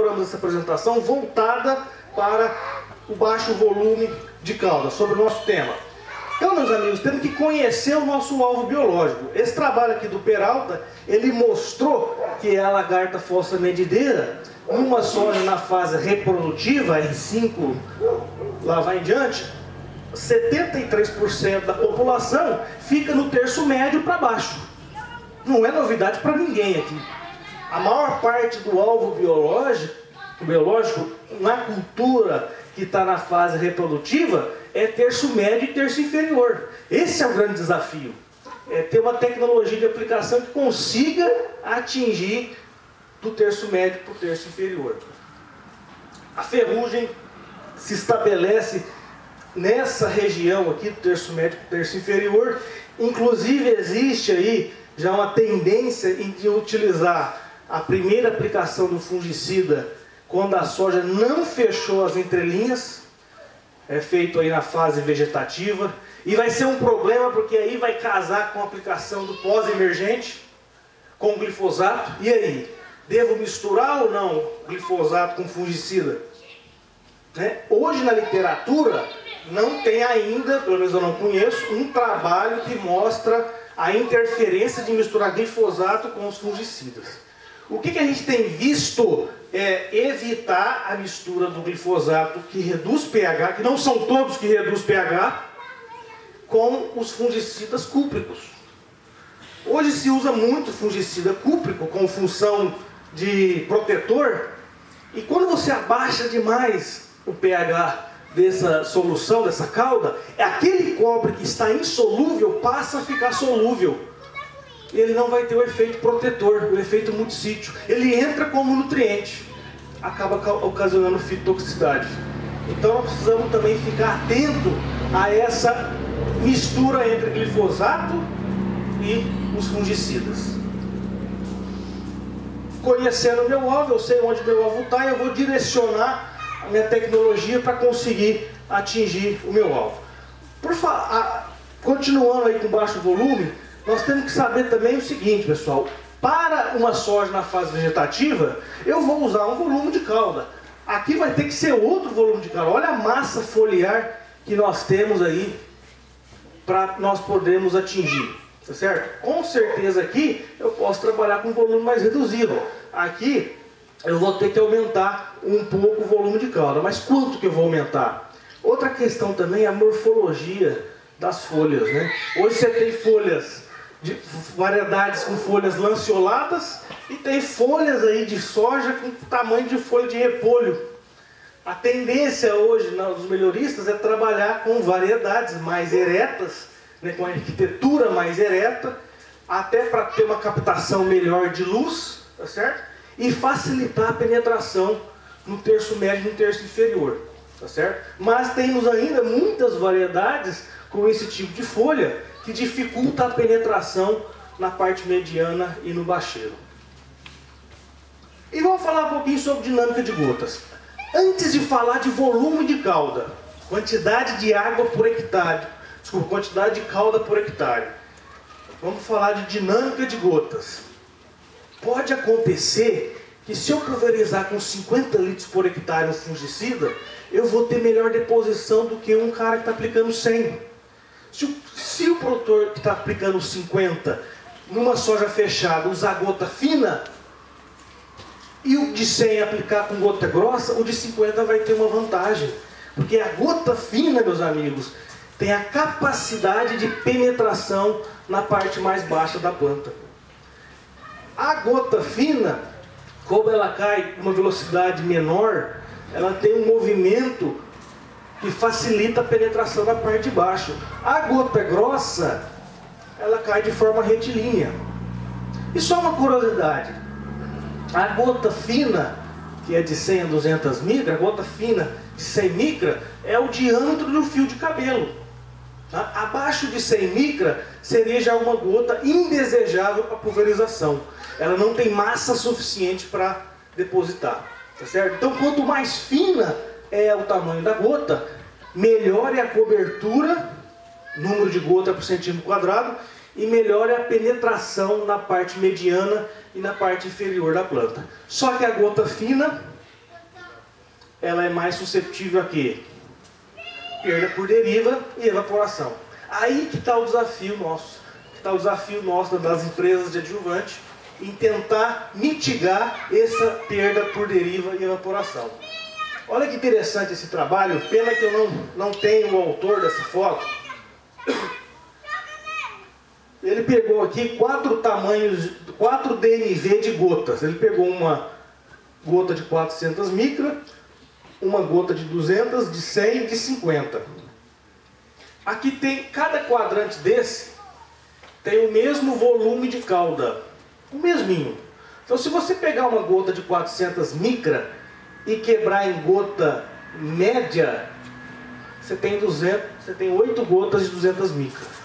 elaboramos essa apresentação voltada para o baixo volume de cauda, sobre o nosso tema. Então, meus amigos, temos que conhecer o nosso alvo biológico. Esse trabalho aqui do Peralta, ele mostrou que a lagarta fossa medideira, numa soja na fase reprodutiva, R5, lá vai em diante, 73% da população fica no terço médio para baixo. Não é novidade para ninguém aqui. A maior parte do alvo biológico na cultura que está na fase reprodutiva é terço médio e terço inferior. Esse é o grande desafio. É ter uma tecnologia de aplicação que consiga atingir do terço médio para o terço inferior. A ferrugem se estabelece nessa região aqui, do terço médio para o terço inferior. Inclusive existe aí já uma tendência em de utilizar a primeira aplicação do fungicida quando a soja não fechou as entrelinhas. É feito aí na fase vegetativa. E vai ser um problema porque aí vai casar com a aplicação do pós-emergente, com o glifosato. E aí? Devo misturar ou não glifosato com fungicida? Hoje na literatura não tem ainda, pelo menos eu não conheço, um trabalho que mostra a interferência de misturar glifosato com os fungicidas. O que a gente tem visto é evitar a mistura do glifosato que reduz pH, que não são todos que reduz pH, com os fungicidas cúpricos. Hoje se usa muito fungicida cúprico com função de protetor, e quando você abaixa demais o pH dessa solução, dessa calda, aquele cobre que está insolúvel passa a ficar solúvel. Ele não vai ter o efeito protetor, o efeito multissítio. Ele entra como nutriente, acaba ocasionando fitotoxicidade. Então nós precisamos também ficar atento a essa mistura entre glifosato e os fungicidas. Conhecendo o meu alvo, eu sei onde meu alvo está e eu vou direcionar a minha tecnologia para conseguir atingir o meu alvo. Continuando aí com baixo volume, nós temos que saber também o seguinte, pessoal. Para uma soja na fase vegetativa, eu vou usar um volume de cauda. Aqui vai ter que ser outro volume de cauda. Olha a massa foliar que nós temos aí para nós podermos atingir. Tá certo? Com certeza aqui eu posso trabalhar com um volume mais reduzido. Aqui eu vou ter que aumentar um pouco o volume de cauda. Mas quanto que eu vou aumentar? Outra questão também é a morfologia das folhas, né? Hoje você tem folhas de variedades com folhas lanceoladas e tem folhas aí de soja com tamanho de folha de repolho. A tendência hoje dos melhoristas é trabalhar com variedades mais eretas, né, com a arquitetura mais ereta, até para ter uma captação melhor de luz, tá certo? E facilitar a penetração no terço médio e no terço inferior, tá certo? Mas temos ainda muitas variedades com esse tipo de folha que dificulta a penetração na parte mediana e no bacheiro. E vamos falar um pouquinho sobre dinâmica de gotas. Antes de falar de volume de cauda, quantidade de água por hectare, quantidade de cauda por hectare, vamos falar de dinâmica de gotas. Pode acontecer que se eu pulverizar com 50 litros por hectare um fungicida, eu vou ter melhor deposição do que um cara que está aplicando 100. Se o produtor que está aplicando 50 numa soja fechada usar gota fina, e o de 100 aplicar com gota grossa, o de 50 vai ter uma vantagem. Porque a gota fina, meus amigos, tem a capacidade de penetração na parte mais baixa da planta. A gota fina, como ela cai com uma velocidade menor, ela tem um movimento que facilita a penetração na parte de baixo. A gota grossa, ela cai de forma retilínea. E só uma curiosidade, a gota fina, que é de 100 a 200 micra, a gota fina de 100 micra é o diâmetro do fio de cabelo. Tá? Abaixo de 100 micra seria já uma gota indesejável para pulverização. Ela não tem massa suficiente para depositar. Tá certo? Então, quanto mais fina é o tamanho da gota, melhor é a cobertura, número de gota por centímetro quadrado, e melhor é a penetração na parte mediana e na parte inferior da planta. Só que a gota fina ela é mais susceptível a quê? Perda por deriva e evaporação. Aí que está o desafio nosso. Que está o desafio nosso das empresas de adjuvante em tentar mitigar essa perda por deriva e evaporação. Olha que interessante esse trabalho. Pena que eu não tenho o autor dessa foto. Ele pegou aqui 4 DNV de gotas. Ele pegou uma gota de 400 micra, uma gota de 200, de 100 e de 50. Aqui tem, cada quadrante desse tem o mesmo volume de calda, o mesminho. Então se você pegar uma gota de 400 micra e quebrar em gota média, você tem 8 gotas de 200 micra.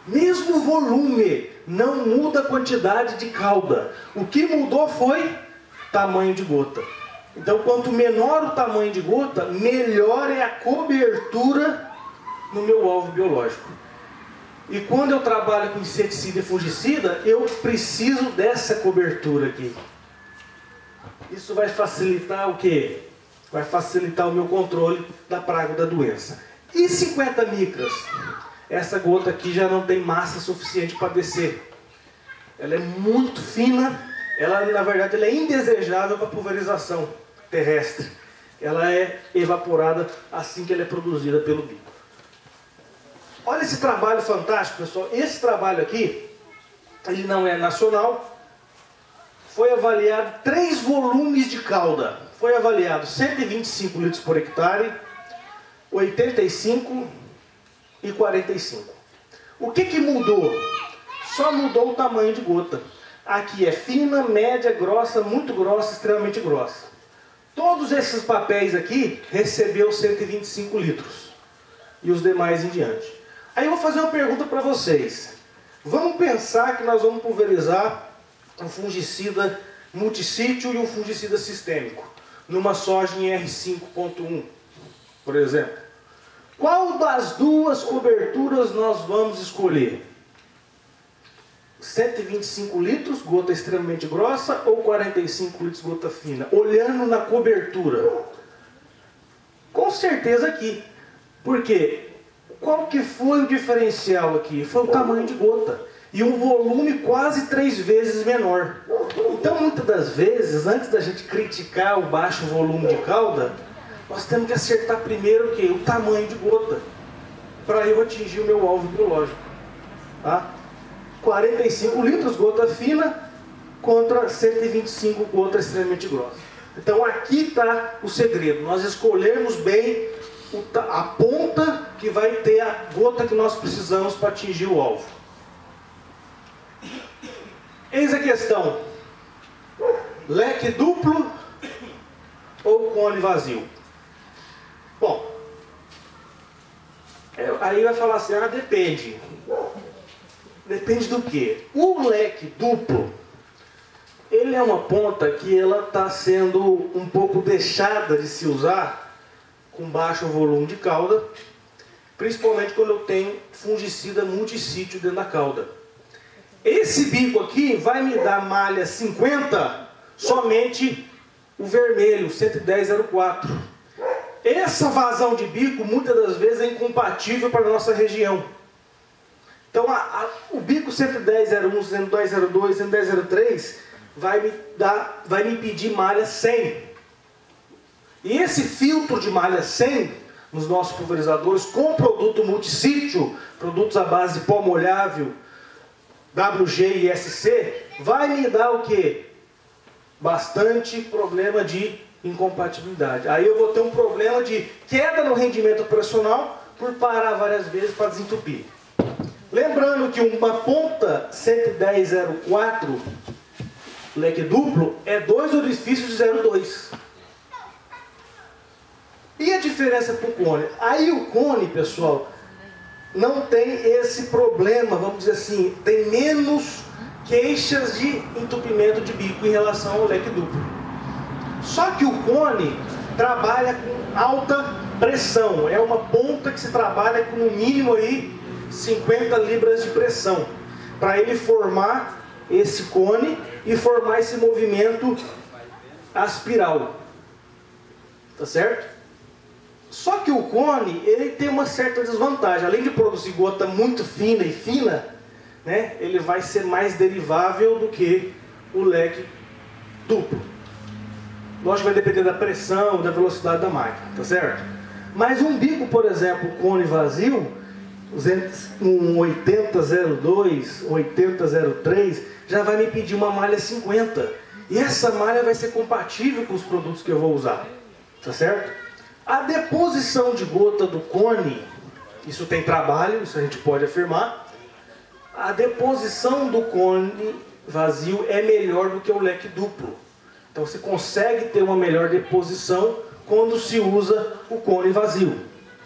Mesmo volume, não muda a quantidade de calda. O que mudou foi tamanho de gota. Então, quanto menor o tamanho de gota, melhor é a cobertura no meu alvo biológico. E quando eu trabalho com inseticida e fungicida, eu preciso dessa cobertura aqui. Isso vai facilitar o quê? Vai facilitar o meu controle da praga ou da doença. E 50 micras? Essa gota aqui já não tem massa suficiente para descer. Ela é muito fina, na verdade ela é indesejável para pulverização terrestre. Ela é evaporada assim que ela é produzida pelo bico. Olha esse trabalho fantástico, pessoal. Esse trabalho aqui, ele não é nacional. Foi avaliado 3 volumes de calda. Foi avaliado 125 litros por hectare, 85 e 45. O que mudou? Só mudou o tamanho de gota. Aqui é fina, média, grossa, muito grossa, extremamente grossa. Todos esses papéis aqui recebeu 125 litros. E os demais em diante. Aí eu vou fazer uma pergunta para vocês. Vamos pensar que nós vamos pulverizar um fungicida multissítio e um fungicida sistêmico numa soja em R5.1, por exemplo. Qual das duas coberturas nós vamos escolher? 125 litros, gota extremamente grossa, ou 45 litros, gota fina? Olhando na cobertura. Com certeza aqui. Por quê? Qual que foi o diferencial aqui? Foi o tamanho de gota. E um volume quase 3 vezes menor. Então, muitas das vezes, antes da gente criticar o baixo volume de calda, nós temos que acertar primeiro o quê? O tamanho de gota, para eu atingir o meu alvo biológico. Tá? 45 litros, gota fina, contra 125 gota extremamente grossa. Então aqui está o segredo, nós escolhermos bem a ponta que vai ter a gota que nós precisamos para atingir o alvo. Eis a questão: leque duplo ou cone vazio? Bom, aí vai falar assim, depende. Depende do quê? O leque duplo, ele é uma ponta que ela está sendo um pouco deixada de se usar com baixo volume de calda, principalmente quando eu tenho fungicida multissítio dentro da calda. Esse bico aqui vai me dar malha 50, somente o vermelho, 110,04. Essa vazão de bico, muitas das vezes, é incompatível para a nossa região. Então, o bico 110,01, 110,02, 110,03 vai me pedir malha 100. E esse filtro de malha 100, nos nossos pulverizadores, com produto multissítio, produtos à base de pó molhável, WG e SC, vai me dar o quê? Bastante problema de incompatibilidade. Aí eu vou ter um problema de queda no rendimento operacional por parar várias vezes para desentupir. Lembrando que uma ponta 110,04 leque duplo é 2 orifícios de 0,2. E a diferença para o cone? Aí o cone, pessoal, não tem esse problema, vamos dizer assim, tem menos queixas de entupimento de bico em relação ao leque duplo. Só que o cone trabalha com alta pressão, é uma ponta que se trabalha com no mínimo aí 50 libras de pressão, para ele formar esse cone e formar esse movimento aspiral. tá certo? Só que o cone, ele tem uma certa desvantagem. Além de produzir gota muito fina e fina, né, ele vai ser mais derivável do que o leque duplo. Lógico que vai depender da pressão, da velocidade da máquina, tá certo? Mas um bico, por exemplo, cone vazio, um 8002, 8003, já vai me pedir uma malha 50. E essa malha vai ser compatível com os produtos que eu vou usar, tá certo? A deposição de gota do cone, isso tem trabalho, isso a gente pode afirmar. A deposição do cone vazio é melhor do que o leque duplo. Então você consegue ter uma melhor deposição quando se usa o cone vazio,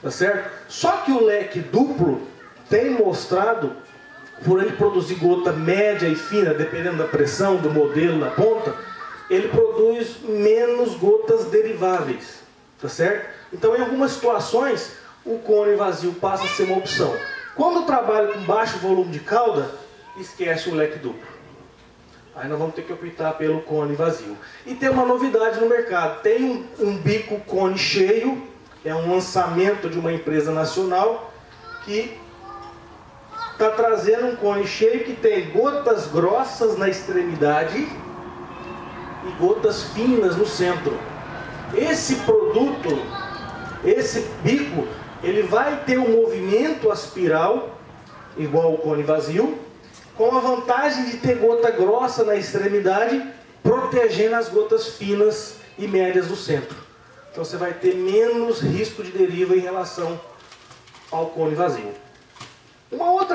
tá certo? Só que o leque duplo tem mostrado, por ele produzir gota média e fina, dependendo da pressão, do modelo, da ponta, ele produz menos gotas deriváveis, tá certo? Então em algumas situações o cone vazio passa a ser uma opção. Quando eu trabalho com baixo volume de cauda, esquece o leque duplo. Aí nós vamos ter que optar pelo cone vazio. E tem uma novidade no mercado. Tem um bico cone cheio, é um lançamento de uma empresa nacional que está trazendo um cone cheio que tem gotas grossas na extremidade e gotas finas no centro. Esse produto, esse bico, ele vai ter um movimento aspiral, igual o cone vazio, com a vantagem de ter gota grossa na extremidade, protegendo as gotas finas e médias do centro. Então você vai ter menos risco de deriva em relação ao cone vazio. Uma outra